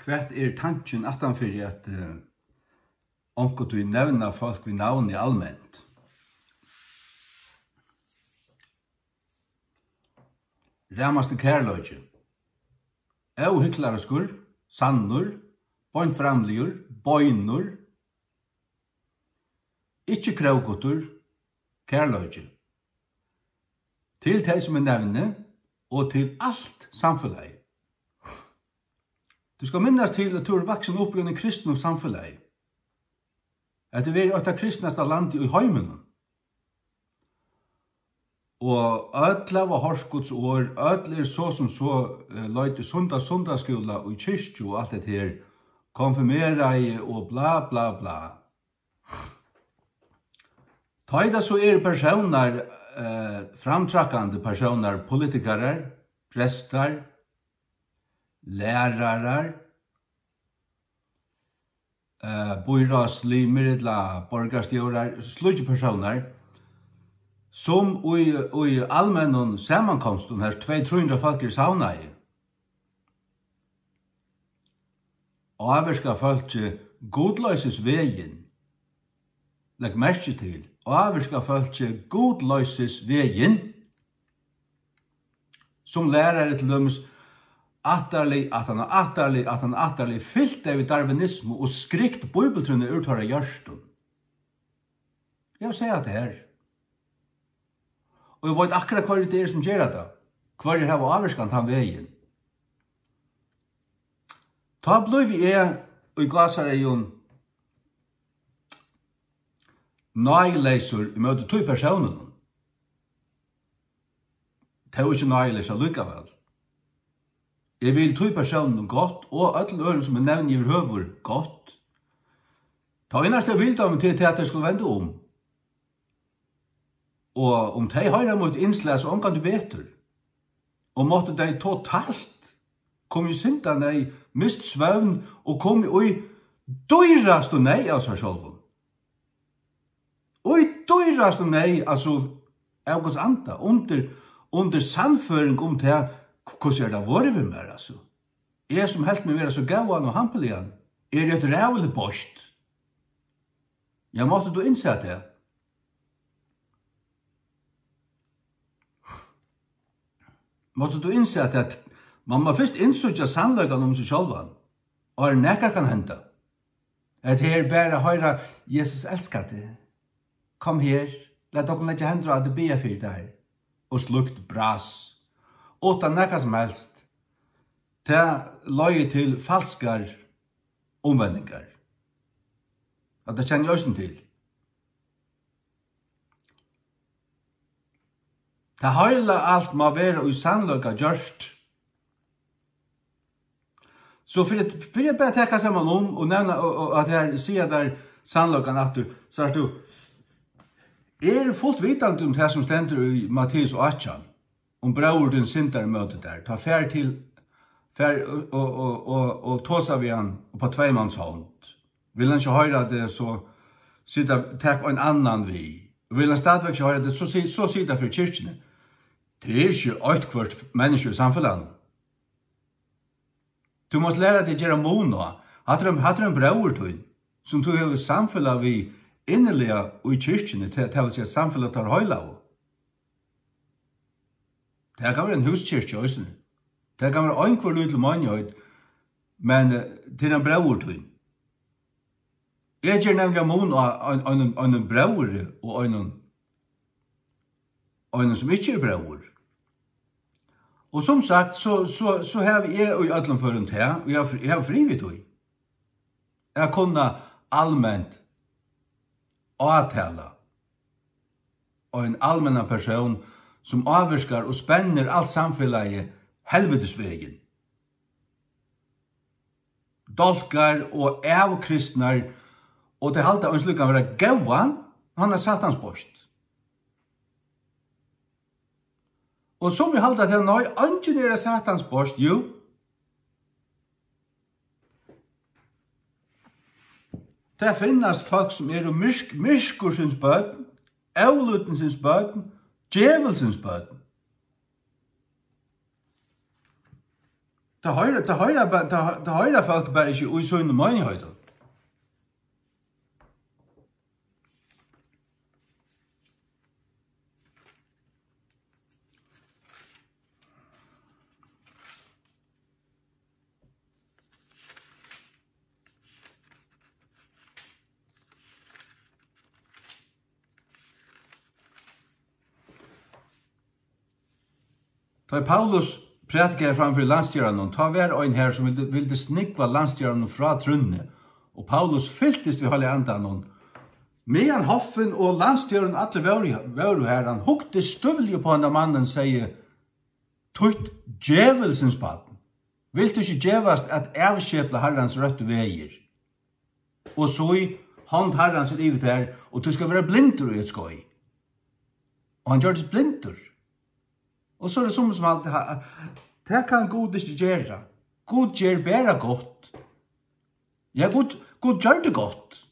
Hvat tanken attanfyri at onkur du nevna folk vi navn i allmänt? Ræmaste kærløyge. Óhyglaraskur, sannur, bøgnframligur, bøgnur, ikkje kraugutur, kærløyge. Til teg som nevne, og til alt samfellet. Du skal minnes til at du er vaksen opp i en kristne samfellet. At det er et av kristneste landet i heimen. Og ødla var Horsgods år, ødla så som så løyte sundagsskola og i kyrkju og alt det her, konfirmera og bla bla bla. Taida så personer, framtrakkande personer, politikere, prester, lærere, byrådslimer, eller borgerstjórar, sludge personer, som i allmennon sammankomsten her 200-300 folk i sauna i. Avverska folk godløyses vegin. Legg merke til. Avverska folk godløyses vegin. Som lærere til dømes atterlig fyllt av darwinisme og skrikt bibeltrunne uttara hjørstun. Jeg vil si at det her. Og jeg vet akkurat hva det er som gjør det. Hva er det her avverskant han veien. Ta blod vi og i glasareion nøyleisur i møte 2 personer. Det er jo ikke nøyleisur lykkevel. Jeg vil 2 personer godt, og alle øren som jeg nevner i høver godt. Ta innast jeg vil da til at jeg skulle vende om. Og om de har mot innslæs, og omkant du beter. Og måtte de totalt kom i synda nei, mist svøvn, og kom i døyrast og nei av seg sjálfum. Og i døyrast og nei, altså, av Guds anda, under sannføring om det, hvordan det vært vi mer, altså. Jeg som helt meg være så gauan og hampelian, et rævelig bost. Jeg måtte du innse det. Måtte du innse at man må først innsutja sannløygan om seg sjálvan, og nekka kan henda. At her bare høyra, Jesus elskar det. Kom her, let dere lette hendra at det bia fyrir der, og slukt bras. Utan nekka som helst, til løye til falskar omvendingar. At det kjenner jeg til. Det heila alt må være i sannløyga gjørst. Så for jeg bare tekka sammen om, og nevna at jeg sier der sannløygan at så er du, fullt vitande om det som stender i Matteus 8, om braur din syndar møte der, ta fær til, og tåsa vi han på 2-manns hånd. Vil han ikke høre det, så takk en annan vi. Vil han stadigvæk ikke høre det, så sitter for kyrkjene. Det er ikke øytkvart mennesker i samfunnet. Du måste lære deg å gjøre måneder. Hatt en braur tøy, som du har samfunnet vi innelige og i kyrkjene, til å si at samfunnet tar høyla av. Det kan være en huskyrkje også. Det kan være øynkvar lydel mannjøyd, men til en braur tøy. Jeg gjør nemlig mån av en braur og en som ikke er braur. Og som sagt, så har jeg i ødelen for rundt her, og jeg har frivitt høy. Jeg kunne allmänt avtala og en allmänna person som avvirskar og spenner alt samfellet helvetesvegen. Dolkar og avkristnar, og til halta en slik kan være gauan, han er satansborst. Og som vi halda til nøy, angen er satansborst, jo. Det finnes folk som er myrskursens bøten, avlutensens bøten, djevelsens bøten. Det høyre folk bare ikke ui sønne menigheter. Da Paulus prædikar framfor landstjärnan, ta var ein her som ville snikva landstjärnan fra trunne, og Paulus fylltist vi halde andan. Medan hoffen og landstjärnan alle var her, han hukte støvlig på han mannen, sier, tutt djevelsens baden. Vil du ikke djevast at avskjepla herrans røtte veier? Og så i hånd herrans livet her, og du skal være blindur i et skoj. Og han gjør det blindur. Og så det som alltid, det kan Gud ikke gjøre. Gud gjør bare godt. Ja, Gud gjør det godt.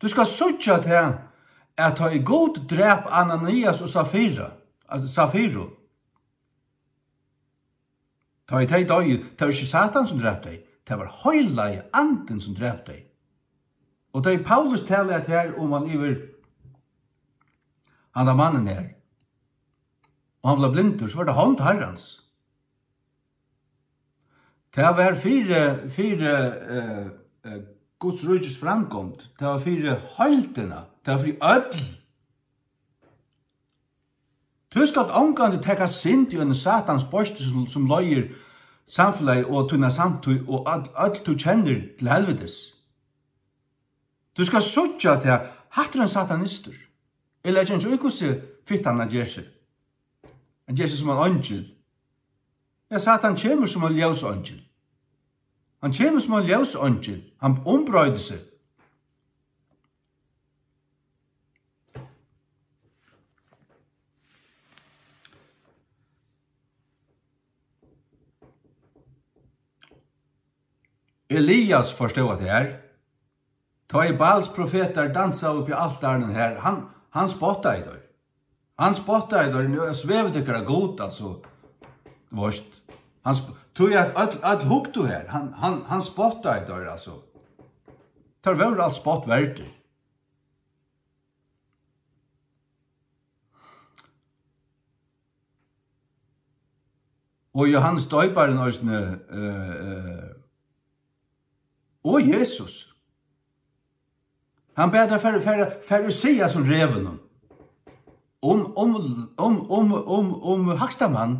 Du skal søtja til at ha i god drep Ananias og Safiro. Ta i teg døy, det var ikke Satan som drep deg, det var høyla anden som drep deg. Og det er Paulus taler her om han iver han mannen her. Og han ble blindur, så var det hånd herrans. Det var fire Guds rujus framkomst, det var fire høyltena, det var fire ødel. Du skal omgående tekka sint i en satans borste som løyer samfunnet og tunna samtøy og alt du kjenner til helvetes. Du skal søtja til hatter en satanister. Eller jeg kjenner ikke hvordan fittan han gjør seg. Han gjør seg som en angel. Ja, Satan kommer som en ljøsangel. Han kommer som en ljøsangel. Han ombrøyder seg. Elias forstod det her. Ta i Baals profeter dansa upp i altaren her. Han spottar i der. Han spottar i der. Nu svevet ikke god, altså. Vorst. Han tog at hukk du her. Han spottar i der, altså. Tar var alt spott verder. Og Johannes døybaren og Jesus. Han bedre fariseer som reven om Hakstamann.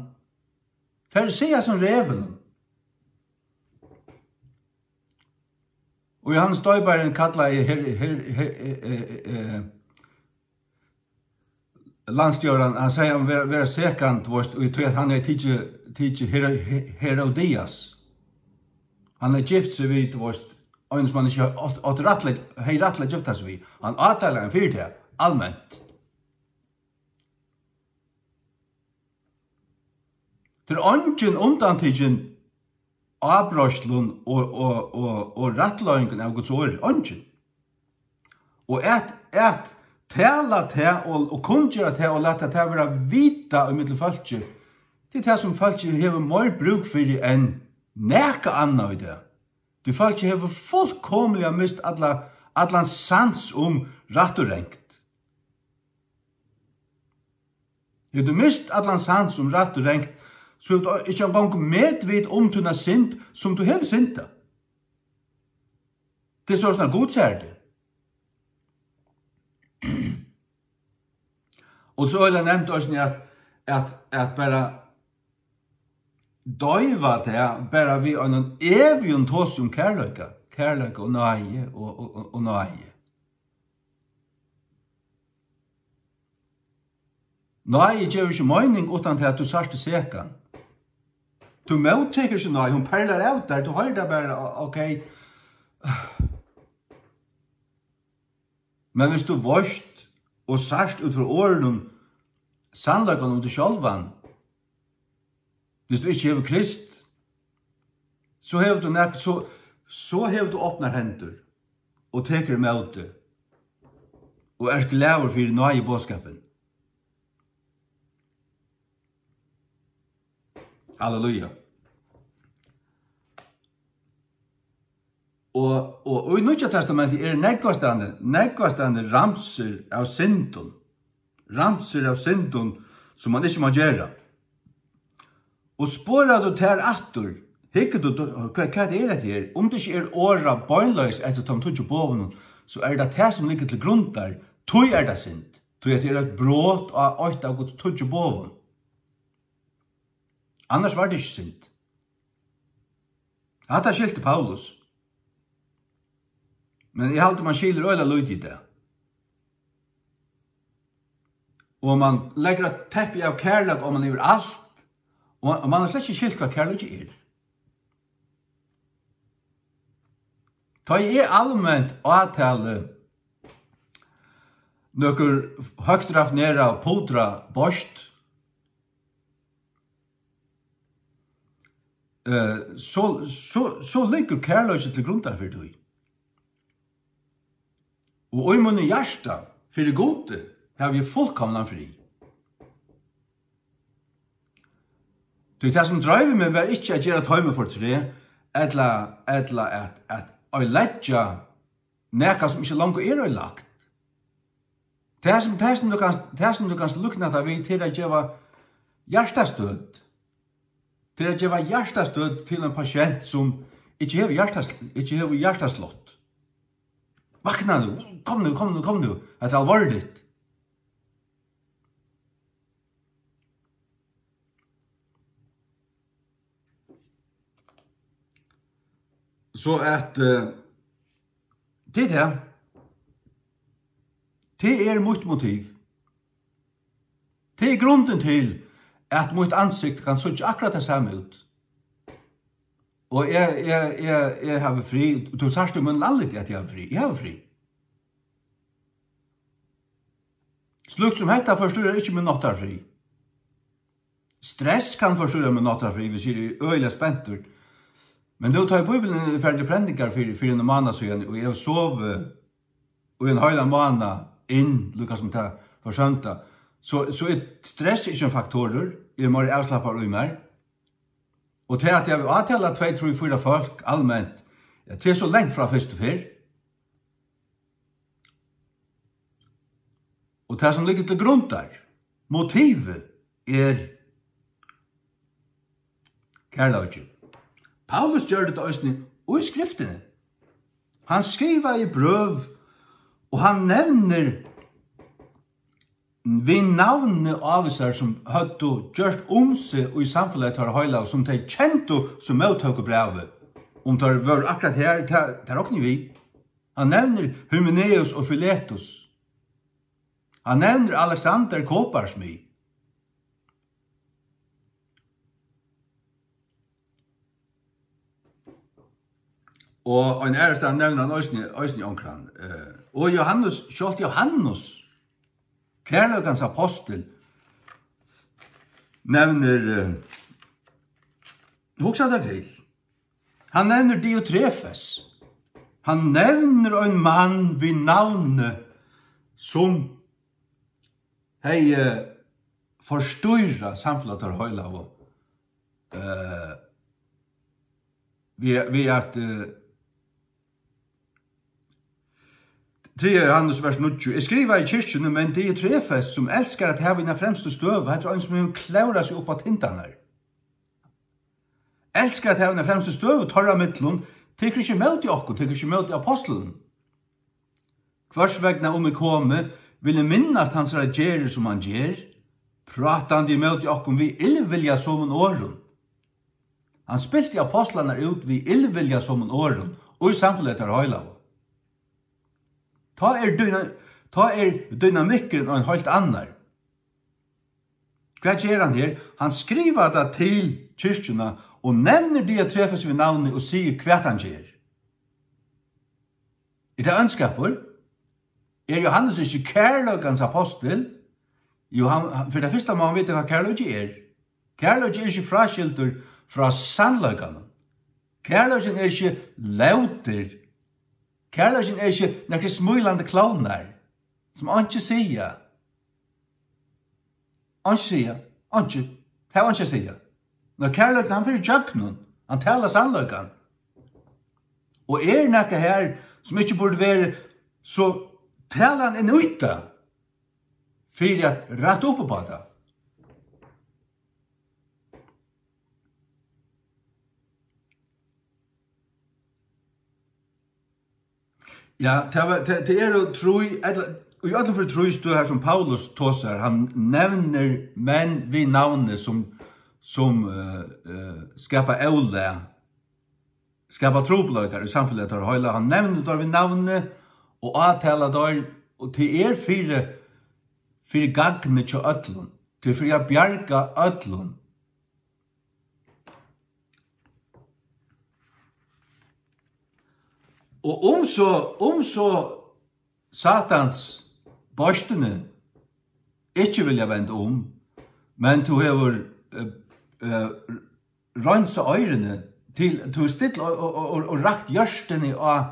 Fariseer som reven. Og Johannes døybaren kallar landstjøren, han sier han være sekant, og jeg tror at han er tidlig Herodias. Han er gift seg vidt, og som han ikke har rettelig gifta seg vidt. Han avtaler en fyrt her, allmänt. Det er ingen undantidgen avbrøslen og rettløyngen av Guds ord. Ingen. Og et tala til og kunngjøre til og lette til å være vita i middel falskje, det er det som falskje hever mer bruk for enn neka anna i det. Du falskje hever fullkomlig mist allan sans om rett og rengt. Du mist allan sans om rett og rengt, så du ikke engang medvitt om tunna sint som du hever sinta. Det er sånn godsærdig. Og så har jeg nevnt også at bare døyva det, bare vi har noen evig tås om kærløyke og nøye og nøye. Nøye gjør ikke mening utan til at du sørste sekan. Du møtteker ikke nøye, hun perler av der, du har det bare, ok. Men hvis du vorst og sørst ut fra åren sannlagen om du sjálvan, hvis du ikke hever Krist, så hever du åpner hender og teker med det og er glad for nøye bådskapen. Halleluja. Og i Nya Testamentet nekvastande ramser av synden. Ramser av synden som man ikke må gjøre. Og spåret du ter atter, hikker du, hva det dette her? Om det ikke åra bøgnløs etter de tog boven, så det som ligger til grunn der, tog det synd. Tog det et brått av øyne av Guds tog boven. Annars var det ikke synd. Hatt skilte Paulus. Men jeg halte man skiler øyla lyd i det. Og man legger et teppe av kærlighet om man lever alt. Og man har slett ikke skilt hva kærlighet Ta allmänt avtale nøkker høgt raffinera pudra borst. Så ligger kærlighet til grunn der for det. Og i munne hjärsta, for det gode, har vi fullkomna fri. Det som driver meg var ikke at gjøre tøyme for tre, eller at øyledja nekka som ikke langt er øylagt. Det som du kan lukna deg vid til å gjøre hjertestød. Til å gjøre hjertestød til en patient som ikke har hjerteslott. Vakna nu, kom nu, det er alvorlig. Så at det mitt motiv. Det grunden til at mitt ansikt kan så akkurat det samme ut. Og jeg har fri, du sørst jo mun lallit at jeg har fri. Jeg har fri. Slukt som hetta forstyrrer ikke min nattarfri. Stress kan forstyrre min nattarfri hvis jeg er øyelig spenter. Men då tar Bibelen ferdig prediker for en måned siden, og jeg sov og en høyla måned inn, lukket som det for søndag. Så stress ikke en faktorer, jeg må avslappe av meg. Og til at jeg vil avtale 2, 3, 4 folk allmänt, det så lengt fra første fyr. Og det som ligger til grunn der, motivet kærlighet. Paulus gjør det også i skriftene. Han skriver i brøv, og han nevner vi navnene av seg som hadde gjort seg og i samfunnet til høyla, som de kjente som mottøk brevet. Om det var akkurat her, det råkner vi. Han nevner Hymenaeus og Philetus. Han nevner Alexander Koparsmy. Og en æreste han nevner han Øysni omkran. Og Johannes, kjalt Johannes, kærløkans apostel, nevner, hoksa der til, han nevner Diotrefes. Han nevner en mann vid navnet som hei forstyrra samfunnet av høyla vi at 3 Johannes vers 9. Jeg skriver i kyrkjene, men det Diotrefes som elskar at heva ina fremste støv, heter en som klaura seg opp av tintanar. Elskar at heva ina fremste støv og torra mittlun, tykker ikke møt i okkur, tykker ikke møt i apostelen. Hvers vegna om vi komme, vil minnast hans reagerer som han gjer, pratande i møt i okkur vi illvilja som en åren. Han spilte apostlarna ut vi illvilja som en åren, og i samfunnet er høyla. Ta dynamikken og en helt annar. Hva gjør han her? Han skriver det til kyrkjena og nevner de å treffes ved navnet og sier hva han gjør. Det ønskapur? Johannes ikke kærløkans apostel? For det første må han vite hva kærløk er. Kærløk er ikke fraskilter fra sannløkene. Kærløk er ikke lauter. Kærløkken er ikke nekker smulande klovnar, som han ikke sier. Han sier. Når kærløkken han fyrir jøknun, han taler sannløkken. Og nekka her som ikke burde være så talan nøyta for at rett opp på det. Ja, det jo tro i alle for tro stå her som Paulus tåser, han nevner menn vid navnet som skapar ævle, skapar trobløykar i samfunnet av høyla. Han nevner det vid navnet og avtaler det, og til fyrir gagne til ødlun, til fyrir bjarga ødlun. Og om så Satans børstene ikke vilja vende men du hever rønsa øyrene til du still og rakt hjørstene av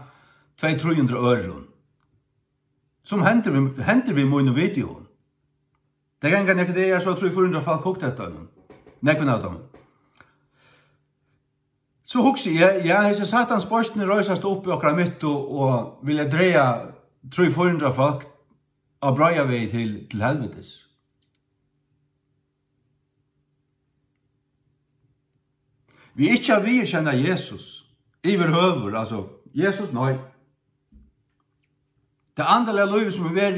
200-300 øren. Som henter vi mine videoen. Det er ikke det jeg så 300-400 folk kokt etter. Nekven av dem. Så hugsi ja, hese Satans børstene røysast opp i okra mitt og vilja dreia 300-400 folk av braia vei til helvetes. Vi ikke vil kjenne Jesus iver høver, altså Jesus, nei. Det andre liv som er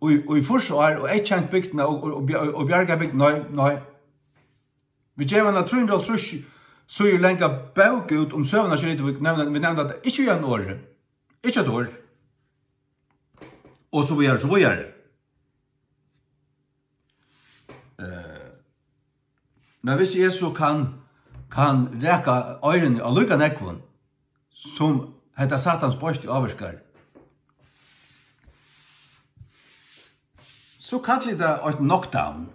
i forsvar og kjent bygdene og bjerga bygdene, nei. Vi gjør en 300 så er lenka bauk ut om søvna skjønner vi nevner at ikke gjør en år. Ikke et år. Og så vi gjør det. Men hvis jeg så kan reka øyrene av lukka nekvun, som heter Satans børst i avvarskar, så kallar det et knockdown.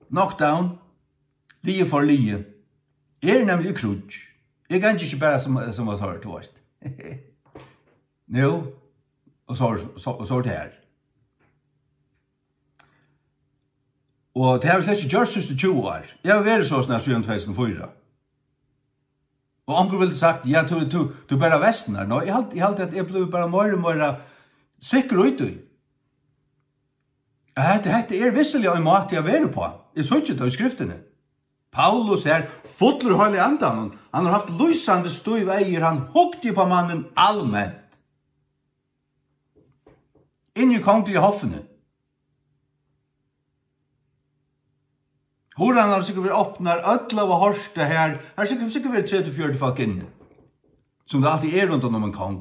Knockdown, lie for lie. Nemlig krutsk. Jeg kan ikke bare som var sånn til oss. Nå, og så det her. Og det har vi slett ikke gjort siste 20 år. Jeg har vært sånn siden 2004. Og anker ville sagt, ja, du bare vesten her. Nå, jeg halte at jeg ble bare mer sikker ut i. Dette visselig en måte jeg være på. Jeg så ikke det i skriftene. Paulus her, fotler høylig andan, han har haft lysande stå i veier, han hukte på mannen allmänt. Inn i kongelige hoffene. Horan har sikkert vært åpnar, ødla og horste her, har sikkert vært 30-40 folk inne, som det alltid rundt om en kong.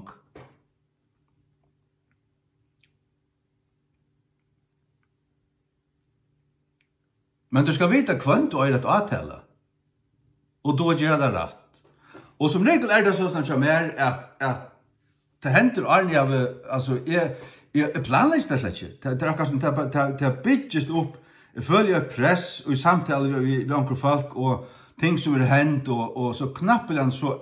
Men du skal vite kvant du er et avtale, og da gjør det rett. Og som regel det sånn som at det henter Arne av, altså, jeg planlegger det slett ikke. Det akkurat som det bygges opp, jeg følger press og i samtale med andre folk, og ting som hent, og så knappelig så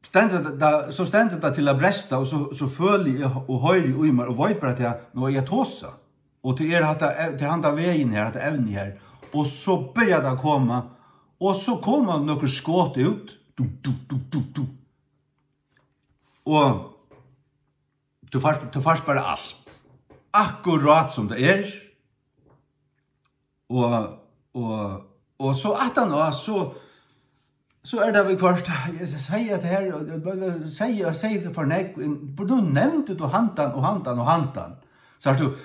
stendet det til å breste, og så føler jeg og høyre i meg, og vet bare at nå er jeg tåsa. Og til handa veien her, at evnen her. Og så begynner det å komme, og så kommer noen skåt ut. Og du får bare alt. Akkurat som det er. Og så at han så det vi kvart, jeg sier det her, sier det for nek, for du nevnte du hantan. Så har du,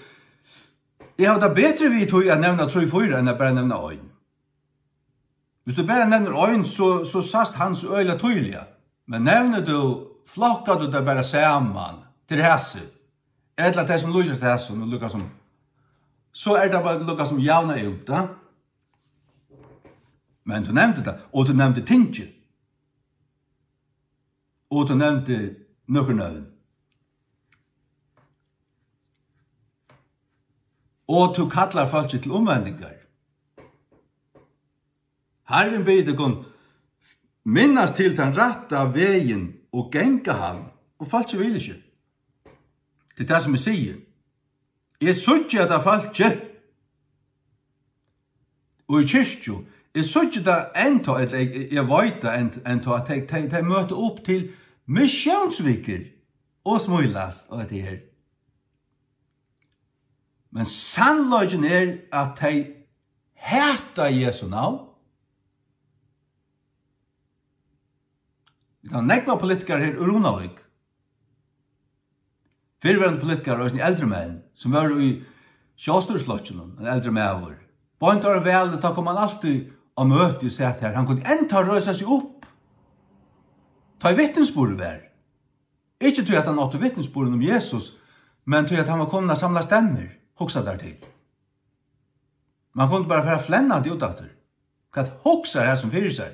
jeg har det bedre vi tog å nevne 3-4 enn å bare nevne øyn. Hvis du bare nevner øyn, så sast hans øyla tydelig. Men nevner du, flokkar du det bare sammen til hese, eller det som lukkes til hese, så det bare lukket som javna ut. Da. Men du nevnte det, og du nevnte tinge. Og du nevnte noen øyn. Og du kallar folk til omvendingar. Herren beder deg minnas til den rette veien og genga han, og folk vil ikke. Det det som jeg sier. Jeg sutja at folk og i kyrkjo Jeg så ikke det enda, jeg vet det enda, at de møter opp til misjonsviker og smøylast og det her. Men sannløgjen at de heta Jesu navn. Det er nekva politikere her i Runavik. Fyrværende politikere og eldre menn, som var i sjåstyrslotjen, en eldre mæver. Bant var vel, da kom han alltid å møte og sett her. Han kunne enda røysa seg opp. Ta i vittnesbord vær. Ikke til at han åtte vittnesborden om Jesus, men til at han var kommet å samle stemmer, hoksa dertil. Man kunne bare være flennet ut etter. Hva hoksa her som fyrir seg?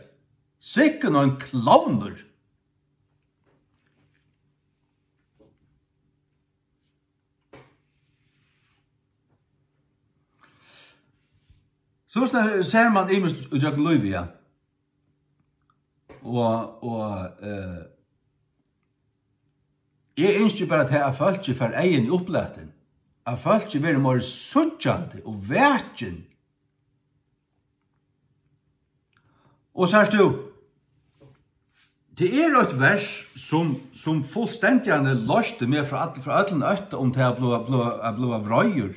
Sikken og en klovner. Så ser man imest utjøkken Løyvia. Jeg ønsker bare til at folk ikke får egen i oppleten. At folk ikke blir mer suttjande og verken. Og så du, det et vers som fullstendig løste med fra alle nøtter om til å bli vrøyer.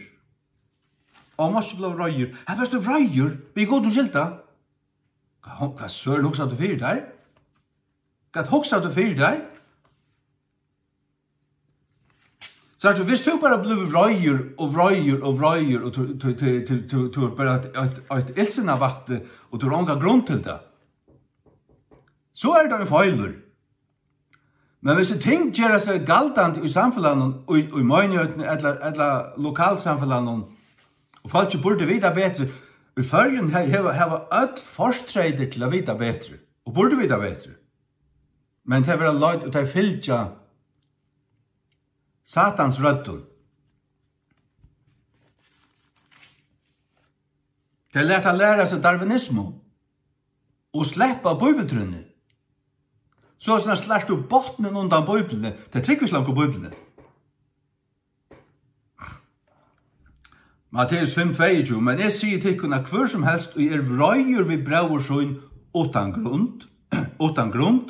Og måste bli vrøyer. Her først du vrøyer, vi går til skilta. Hva søren hoksa du fyrir der? Hva hoksa du fyrir der? Så hvis du bare blir vrøyer og vrøyer og vrøyer og du er bare et ilsen av vatten og du har ånga grunn til det, så det en feiler. Men hvis ting gjør seg galtant i samfunnet og i møgnøtene eller lokalsamfunnet og folk ikke burde vite bedre, i førgen har et forstreider til å vite bedre og burde vite bedre. Men det er løyd og det fylltja Satans rødden. Det lett å lære seg darwinisme og slippe bibeltrunnet. Så slår du bottenen undan bibelene, det trykker slank på bibelene. Matteus 5:22, men jeg sier til henne hver som helst og vrøyer vi brauer sånn utan grunn,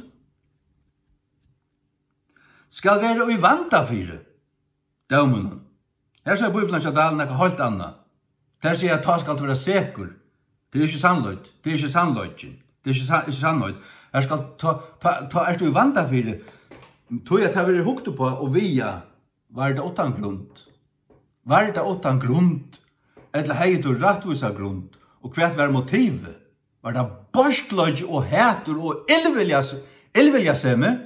skal være i vanta fire. Dømunen. Her sier Bibelen til dalen noe helt annet. Der sier at ta skal være sikker. Det ikke sannløyd. Det ikke sannløyd. Det ikke sannløyd. Her skal ta du i vanta fire. Tog jeg ta være hukte på og via var det utan grunn. Var det utan grunn, eller heit og rettvisa grunn, og hva var motivet? Var det borskløy og hætur og illvilja semme,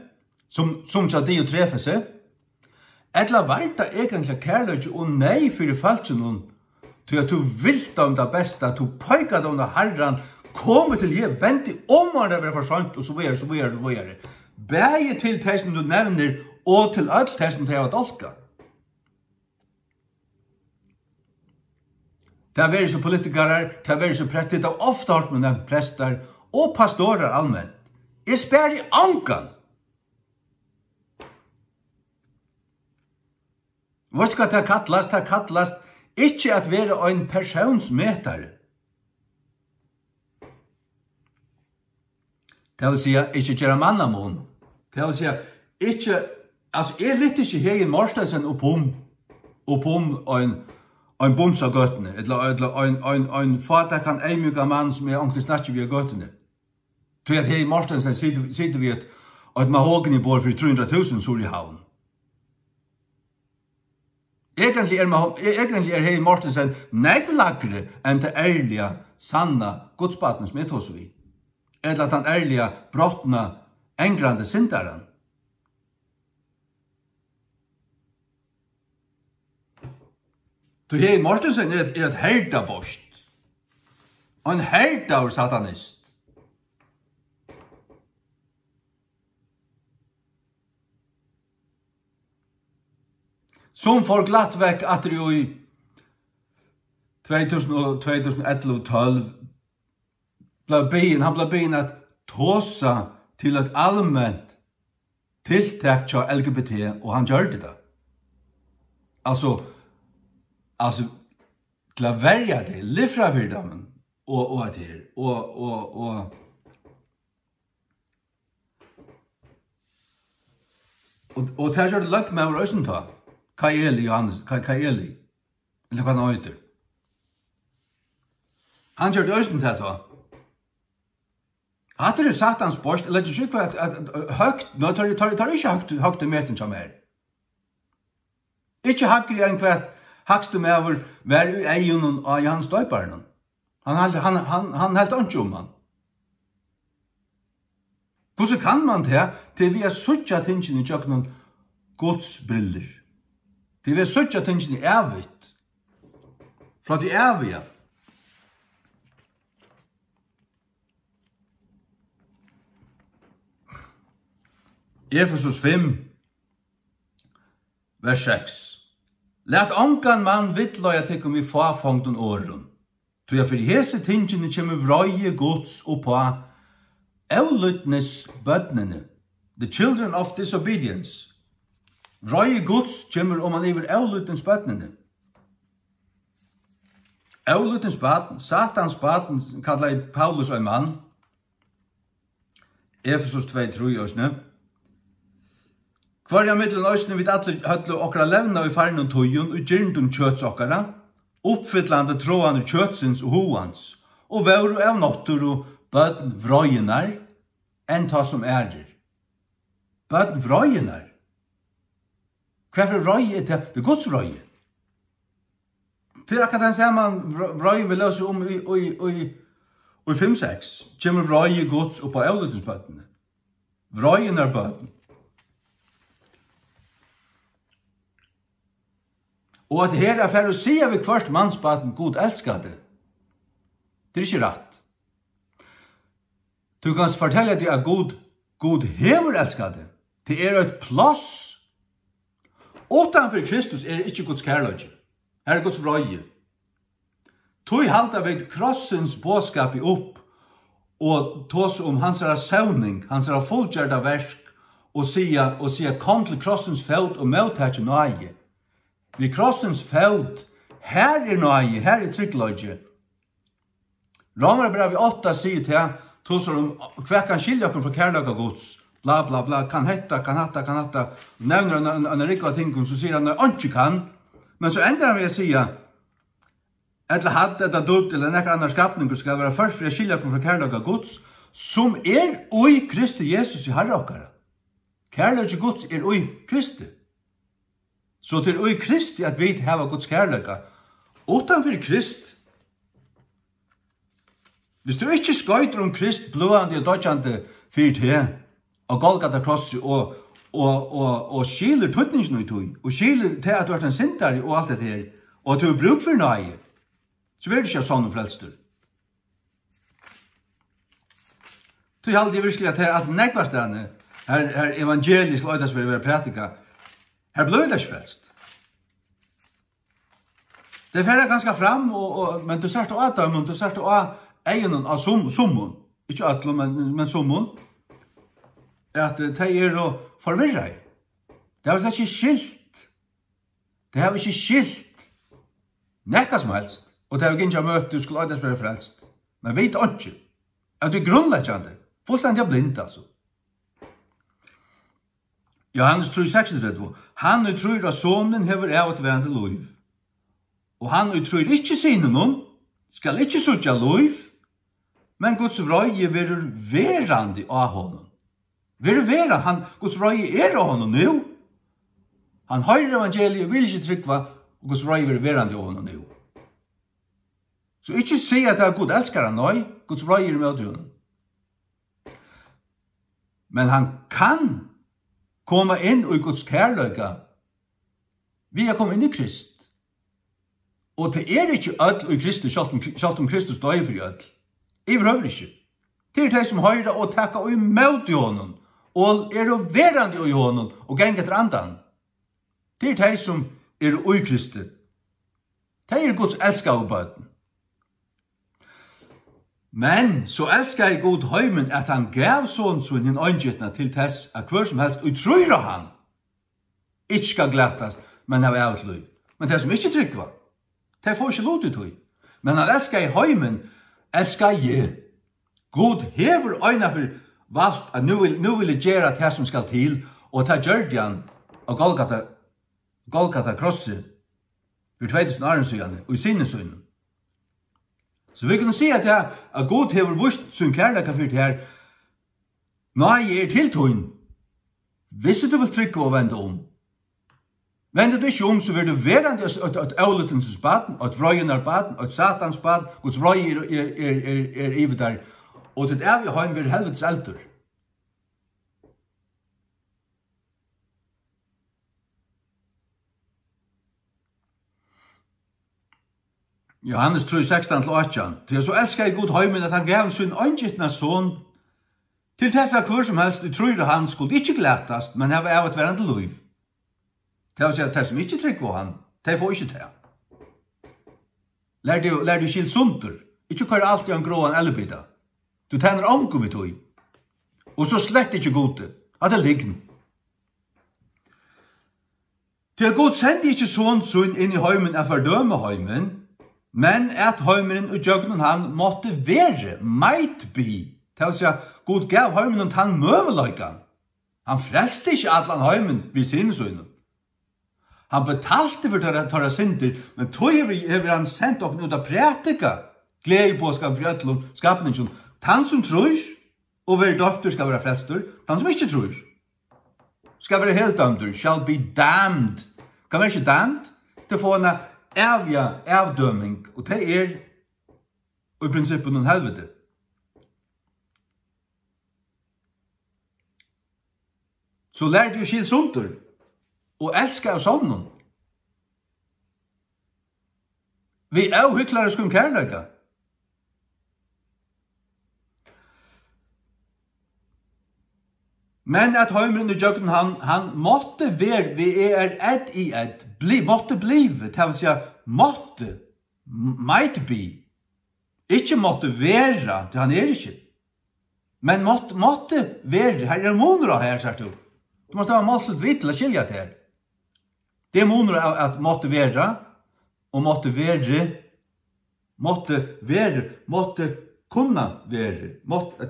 som skal de å treffe seg? Eller var det egentlig kærløy og nei for falsen, til at du vilt om det beste, at du pøyket om det herren, kommer til å vente om det var for sant, og så videre. Begge til det som du nevner, og til alt det som du har dolket. Det har vært så politikere, det har vært så prester, det har ofte hørt med dem prester og pastorer allmänt. Jeg spør i ankan. Hva skal det kallas? Det kallas ikke at være en personsmetare. Det vil si ikke gjøre mannamon. Det vil si ikke, altså jeg litt ikke Hegen Morstensen oppom en bums av gøttene, eller en fatakan eimyga mann som omkring snakker via gøttene. Til at Hegen Morstensen sitter vi et mahogni bor for 300.000 sur i havn. Egentlig Hegen Mortensen neglagre enn det ærlige, sanna godsbaten som hos vi. Eller at han ærlige, brottna, engrande syndaren. Så Hegen Mortensen et herdaborst. En herdaur satanist. Som får glatt vekk at det i 2011-12 han ble begynn at tåsa til et allmänt tiltak til LGBT, og han gjør det. Altså, til å verja det, livra for dem, og at her, og det gjør det løk med over Østen ta, Kaeli, Johannes, Kaeli, eller hva han heter. Han gjør det Østen ta. Hatt det satans borst, eller ikke på at høgt, nå tar ikke høgt i meten som er. Ikke hakker enn hva hakst med over hver i egen av Jans døyparen. Han helt ikke om han. Hvordan kan man det til vi er suttja tingene i tjøkken Guds briller? Til vi er suttja tingene i evigt. Fra de evige. Efesus 5, vers 6. Lat ongan mann vittloja tikkum i fafongdun åren. Så jeg for hese tingene kommer vrøye Guds oppa avlytnes bøtnene, the children of disobedience. Vrøye Guds kommer man iver avlytnes bøtnene. Avlytnes bøtn, Satans bøtn, kallar Paulus og mann. Efesus 2:3 òsne. Kvar mittlen òsne vid alle høtlu okra levna i farn og tøyen og gyrndun kjøts okkara, oppfyllande tråan i kjøtsins og hoans, og våru av nottur og bøtn vrøyenar, enn ta som ærer. Bøtn vrøyenar. Hva for vrøye er det? Det er Guds vrøye. Til akkurat den saman vrøye vi løser om i 5-6, kommer vrøye Guds oppa avlytningsbøtene. Vrøyenar bøtn. Og at her er for å si vi kvart mannsbaten God elskade. Det er ikke rett. Du kan fortelle deg at God hever elskade. Det er et plass. Utanfor Kristus er det ikke Guds kærløgje. Her er Guds vrøye. Tog halda ved krossens bådskap opp og tås om hans søvning, hans fullgjørda versk og sier kom til krossens felt og møttekje nøye. Vi krossens feld, her er nøye, her er tryggløgje. Romarbrevet 8 sier til tåsar om hva kan skilja oss fra kærløgga Guds, bla bla bla, kan hatta, nevner en rikva ting, så sier han ikke kan, men så ender han ved å si eller hatt eller dult eller nekker andre skapninger skal være først for å skilja oss fra kærløgga Guds, som er oi Kristi Jesus i Herre okkara. Kærløgga Guds er oi Kristi. Så til oi Kristi at vi hava Guds kærløgga. Utanfor Krist. Hvis du ikke skøyter om Krist blåande og dødjande fyrt her, og Golgata krossi og skiler tøtningen i tog, og skiler til at du er en sintari og alt det her, og at du er bruk for nøye, så vil du ikke ha sånn frelstur. Så jeg halde virkelig at nekvastane, her evangelisk løydas vil være pratika, her blir det ikke frelst. Det fer ganske fram, men du sier til Adam, du sier til egen av summun, ikke Adam, men summun, at de er forvirret. Det har ikke skilt. Det har ikke skilt. Nekka som helst. Og det har ikke møtt, du skulle aldri være frelst. Men vet ikke. At du er grunnleggende. Fullstendig blind, altså. Johannes 3:36. Han tror at sonen hever av at være til liv. Og han tror ikke sine noen, skal ikke suttja liv, men Guds vrøye verer verandi av honom. Guds vrøye er av honom nu. Han høyrer evangeliet, vil ikke trykva, og Guds vrøye verer verandi av honom nu. Så ikke si at det er Gud elskar han, nei, Guds vrøye er med til honom. Men han kan komma inn i Guds kærløyga. Vi er kommet inn i Krist. Og det er ikke ødel i Kristus, selv om Kristus døy for ødel. I behøver ikke. Det er de som høyrer og takker i møte i honom, og er verande i honom, og geng etter andan. Det er de som er i Kristus. Det er Guds elskade bøten. Men så elskar jeg god høymen at han gav sånn som en øyngjøtna til tess at hver som helst utrøyra han ikke skal glættast, men av av liv. Men det som ikke tryggva, det får ikke lov til tog. Men han elskar i høymen elskar jeg. God hever øyna for valgt at nu vil jeg gjøre det som skal til, og ta gjør han av Golgata krosset for 2000 år siden, og i sinne siden. Så vi kan si at God hever vist sin kærlighet for det her. Nei, tiltøyen. Hvis du vil trykke og vende om, vender du ikke om, så vil du verande et avlyttensens baden, et vrøyenar baden, et satans baden, Guds vrøy ivet der, og til evig heim vil helvetes eldur. Johannes 3:16-18. Til så elskar jeg god heimen at han gav sin øngittna son til tessa hver som helst i trur han skulle ikke glætast, men hava av et verande liv. Det vil si at de som ikke trygg på han, de får ikke det. Lær du skil sunter, ikke kvar alltid en gråan elbida. Du tenner omgå vi tog. Og så slett ikke gode, at det ligger. Til at God sendte ikke sånn sunn inn i heimen av fordøme heimen, men at heimen og jøgnen han måtte være, might be. Det vil si at God gav heimen og han møveløykan. Han frelste ikke atlan heimen vid sine sønnen. Han betalte for tåra synder, men tog hever han sendt opp ut av prætika. Glede på skal for øtlom, skapningen. Han som tror, og være doktor skal være frelstor. Han som ikke tror, skal være helt dømdur, shall be damned. Kan være ikke damned? Til å få en avdøming, og det i prinsippet noen helvete. Så lær du skil sunter, og elskar av sånn. Vi hyklare skum kærleika. Men at heimren i jøgnen han måtte være, vi ett i ett, måtte blive, det vil si måtte, might be, ikke måtte være, det han ikke, men måtte være, her moner her, sier du. Du måtte ha målslut vidt til å skilja til her. Det moner at måtte være, og måtte kunna være,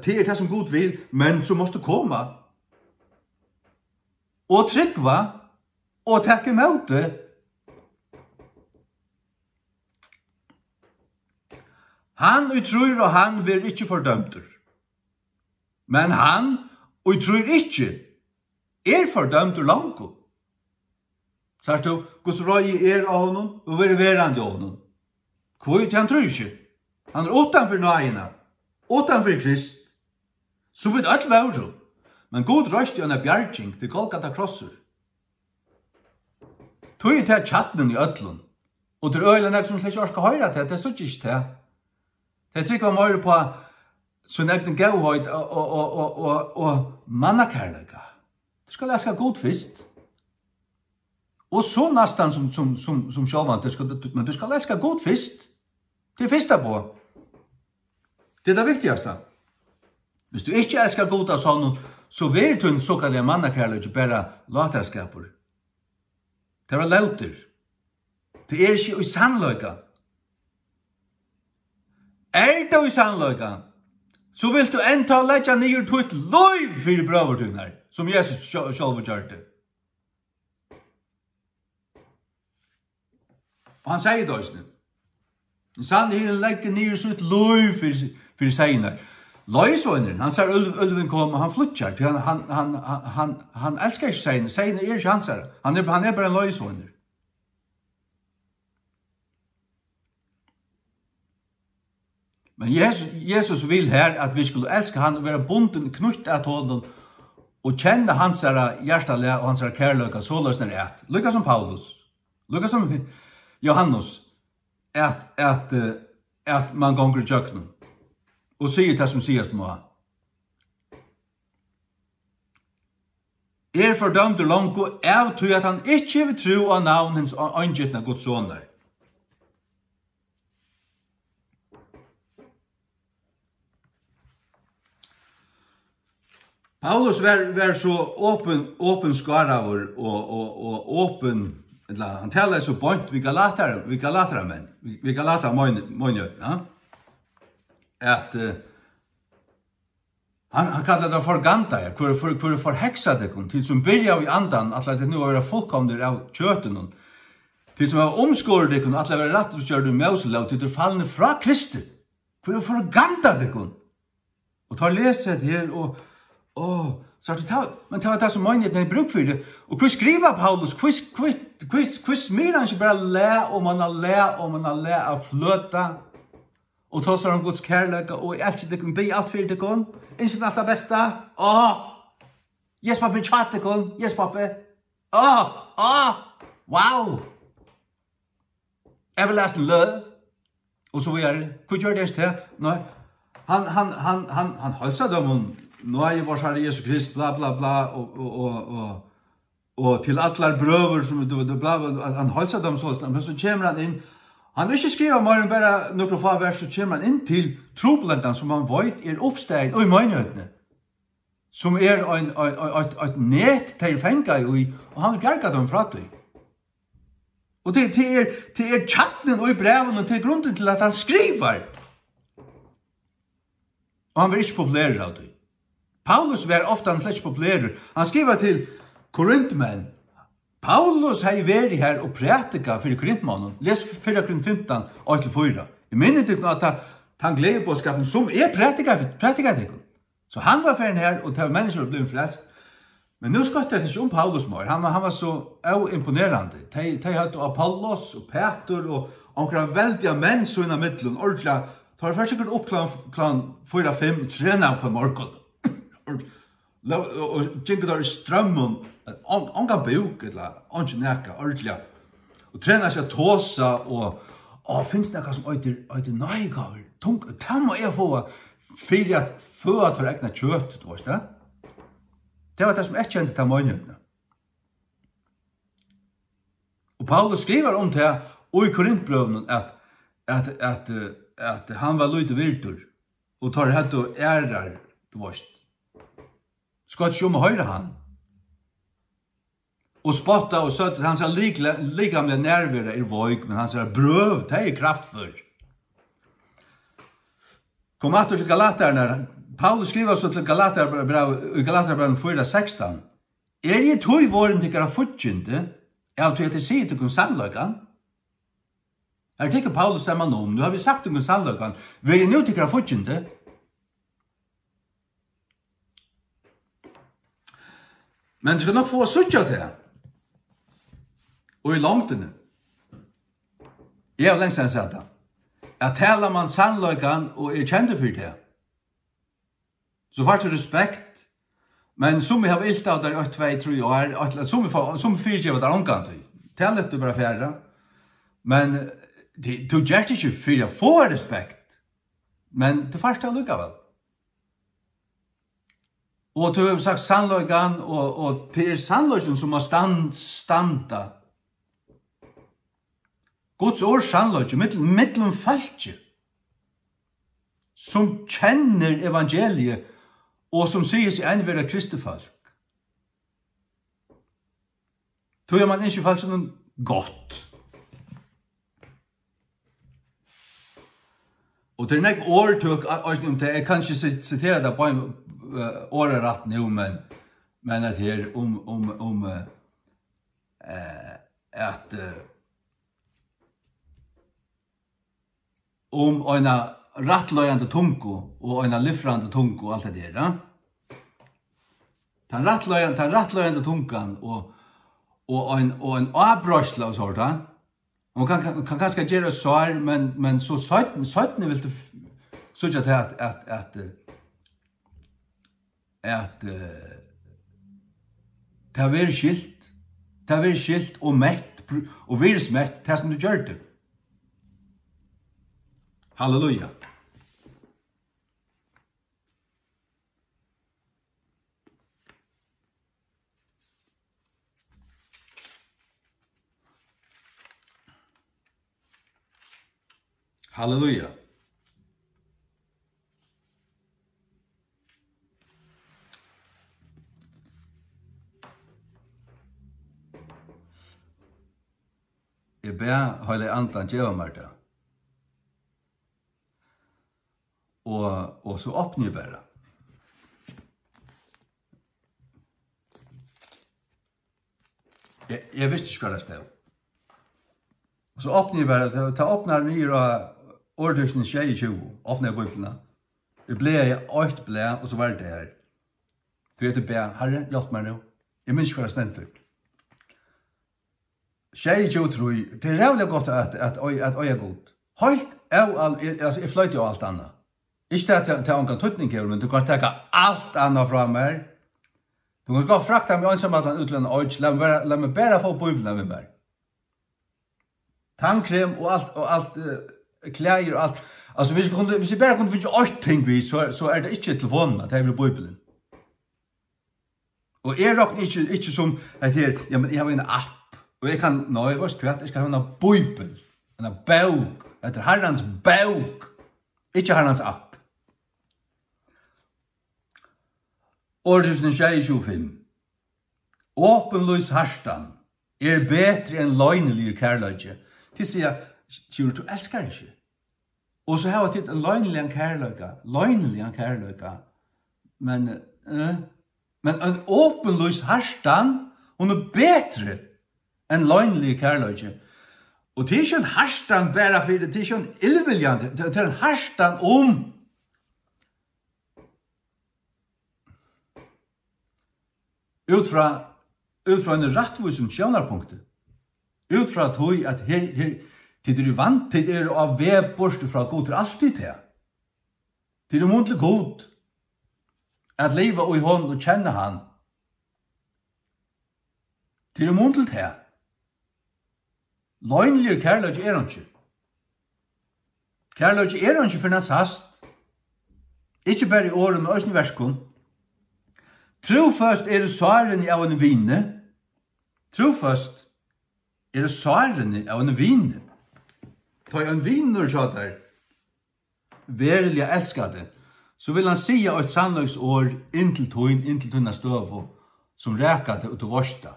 det det som God vil, men som måtte komme, og tryggva, og takke imot det. Han utrur og han vil ikke fordømter. Men han utrur ikke fordømter langt. Sier du, Guds røy av honom, og vil verande av honom. Hvor han tror ikke. Han utanfor nøyene, utanfor Krist. Så vidt alt vare. Men God røst jo en bjergjeng til Golgata krosser. Tog til tjattnen i ødlun. Og til øylen som slik ikke skal høre til, det så ikke til. Det trykker mer på sin egen gavhøyd og mannakærlega. Du skal elske God først. Og så nesten som sjåvant, men du skal elske God først. Det første på. Det det viktigste. Hvis du ikke elsker God av sånn, så vil du en såkallige mannakærlig ikke bare laterskaper. Det var lauter. Det ikke i sannløyga. Det i sannløyga, så vil du enda legge ned til et løy for brøvertuner, som Jesus selv gjør det. Og han sier det også. Sannheten legger ned til et løy for seiene. Løysvåneren, han ser ulven komme, han flytter, han elsker ikke seiene, seiene ikke hans her. Han bare en løysvåner. Men Jesus vil her at vi skulle elske han og være bunden, knutt av tånden, og kjenne hans hjertelige og hans kærløyga så løsner et. Lykka som Paulus, lykka som Johannes, at man gonger i kjøkkenen, og sier det som sies må han. Fordømt og langt og tog at han ikke vil tro av navnens angittna Guds sønner. Paulus var så åpen skaravur og åpen, han taler så bort vi galatara menn, vi galatara møgnøyna, at han kallar det for ganta, hvor for heksa det kom, til som byrja i andan, at det nu er fullkomner av kjøten, til som er omskåret det kom, at det er rett og kjørt du mauselag, til du fallne fra Kristi, hvor for ganta det kom. Og tar leset her, så men det var det som mange er bruk for det. Og hva skriver Paulus? Hva smir han ikke bare le av fløta, og tar seg om Guds kærløyke, og elsker det kan bli alt for det kan. Ikke alt det beste. Yes, pappa, tjatt det kan. Yes, pappa. Wow. Everlasting love. Og så videre. Hva gjør det til? Nei, han halsa dem om nå er vår Herre Jesus Krist, bla bla bla, og til atler brøver, som bla bla, han halsa dem så, men så kommer han inn, han vil ikke skrive mer enn bare noen få vers, så kommer han inn til trobelenten som han vet er oppsteg, og i møgnøtene, som er et net til fengt i, og han bjerger dem fra det. Og det er chatten og i breven, og til grunnen til at han skriver. Og han vil ikke populere av det. Paulus var ofta en slett populær. Han skriver til korintmenn. Paulus har vært her og prætika for korintmannen. Les 4 Korint 15, 8-4. Jeg minner til at han gleder på skapen som er prætika til. Så han var ferdig her, og det var mennesker ble frelst. Men nu skal det ikke om Paulus mer. Han var så imponerende. De hadde Apollos og Peter og omkring veldige menn så innan middelen. Ordentlig. Det var først sikkert opp klan 4-5, trena på morgen. Og gjenker der i strømmen, ånga buk, eller ånga nekka, ordentlig. Og trena seg tåsa, og finnes nekka som øyder nøygaver. Det må jeg få, fyrir at føa tar egna kjøtt, du vet det? Det var det som jeg kjente til møgnøtene. Og Paulus skriver om det, og i Korintbrøvnen, at han var lyd og virtur, og tar hett og ærer, du vet. Skal ikke om å høre han. Og spotta og søtt, han sa lika med nerver er vøyk, men han sa brøv, det er kraftfull. Kom at til Galaterne, Paulus skriver så til Galaterbrevet 4:16. Er jeg tog våren til å fortjente, av til at jeg sier til sannløkene? Her tenker Paulus sammen om, nu har vi sagt til sannløkene, vil jeg nå til å fortjente? Men du skal nok få suttja til det. Og i langtene. Jeg har lengst enn sett det. At taler man sannløkene og er kjente for det. Så får du respekt. Men som vi har ilt av der 8-2-3 år, som vi fyrer der omgang til. Taler du bare færre. Men du gjør det ikke for å få respekt. Men du får det lukka vel. Og du har sagt sannløygan, og det er sannløygan som har standa. Guds ord sannløygan, mittlum falskje, som kjenner evangeliet, og som sier seg enverda Kristi folk. Tror jeg man ikke falskje noen godt. Og det er nek årtøk, jeg kan ikke sitere det på en åreratt nu, men at her at en rattløyende tungo og en livrande tungo og alt det der. Den rattløyende tungan og en avbrøsla og sånt. Man kan kanskje gjøre svar, men så søytene vil du søytja til at det har vært skilt og mett og virusmett det som du gjør det. Halleluja. Halleluja. Jeg ber hele andan djeva meg det. Og og så åpner jeg bare. Jeg visste ikke hva det stod. Så åpner jeg bare, ta åpner nye av årdøksene 22, åpner jeg bøyblene. Det ble jeg 8 ble, og så var det her. Du vet, Herre, hjelp meg nå. Jeg minns hva det stod. 22 tror jeg, det er rævlig godt at øye er god. Helt jeg fløyte jo alt annet. Ikke til å ha tøtning, men du kan ta alt annet fra meg. Du kan gå og frakta meg ensam at han utlandet øyne, la meg bare få bøyblene med meg. Tannkrem og alt klær og alt. Altså, hvis jeg bare kunne finne 8 ting vi, så er det ikke telefonen at jeg vil bøyblen. Og jeg råkner ikke som at ja, men jeg har en app. Og jeg kan, jeg skal ha en bøybel, en bøk, etter herrens bøk, ikke herrens app. Årtusen 25. Åpenløs harstan er bedre enn løgnelig kærløyge. Til sier, du elsker ikke. Og så har jeg en løgnelig kærløyge, men en åpenløs harstan, hun er bedre enn løgnelig kærløyge. Og det er ikke en harstan bare for det, det er ikke en illviljande, det er en harstan ut fra en rettvusen sjøvnarpunktet. Ut fra at her tid er vant, tid er av vei bort fra god til alltid til. Tid er muntlig god at leva i hånd og kjenne han. Tid er muntlig til. Løgnlig kærløyge er han ikke. Kærløyge er han ikke for hans hast. Ikke bare i åren og østen verskon. Trofast er det svaren av en vine. Trofast er det svaren av en vine. Ta en viner så der, verilig elskade, så vil han sia et sannløksår inntil tunna støv som rækade ut og vorsta.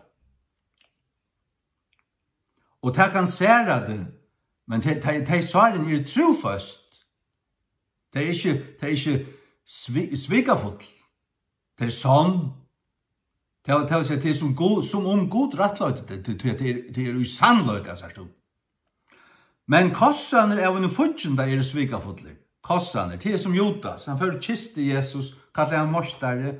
Og ta kan særa det, men ta svaren er trofast. Det er ikke svikafull. Det er sånn. Det er som om god rattløyde, det er jo sannløyga, sier du. Men kossaner av en futsen der er svikafulle. Kossaner, det er som Judas. Han fører kiste Jesus, kallar han morsdare.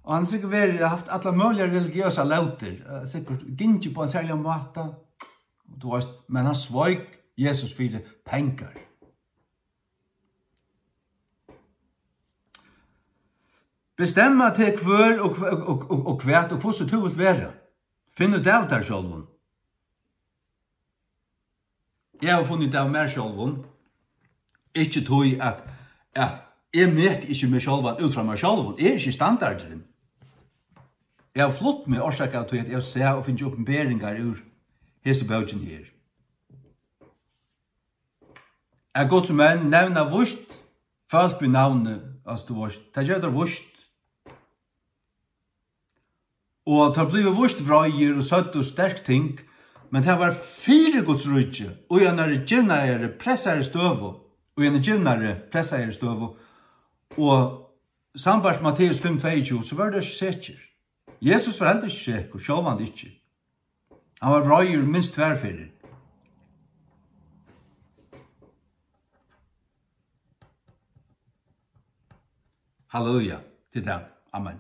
Og han har sikkert haft alla mulige religiøse lauter. Sikkert gynnsi på en særlig måte. Men han svøyk Jesus for pengar. Bestemma til hver og hvert og hvordan du vil være. Finn ut av der sjølven. Jeg har funnet av mer sjølven. Ikke tog at jeg møter ikke meg sjølven ut fra meg sjølven. Jeg er ikke standarden. Jeg har flott med årsaker til at jeg ser og finner oppenberinger ur hese bøgen her. Jeg går som en nevna vust, folk ved navnet, altså du vust. Det gjør det vust. Og det har blivit vust vrøyer og søtt og sterk ting, men det var 4 Guds rydje, og jeg er givnare pressare støvo, og sambart Matteus 5:22, så var det ikke sikker. Jesus var heller ikke sikker, selv han ikke. Han var vrøyer minst tverrfyrir. Halleluja til det. Amen.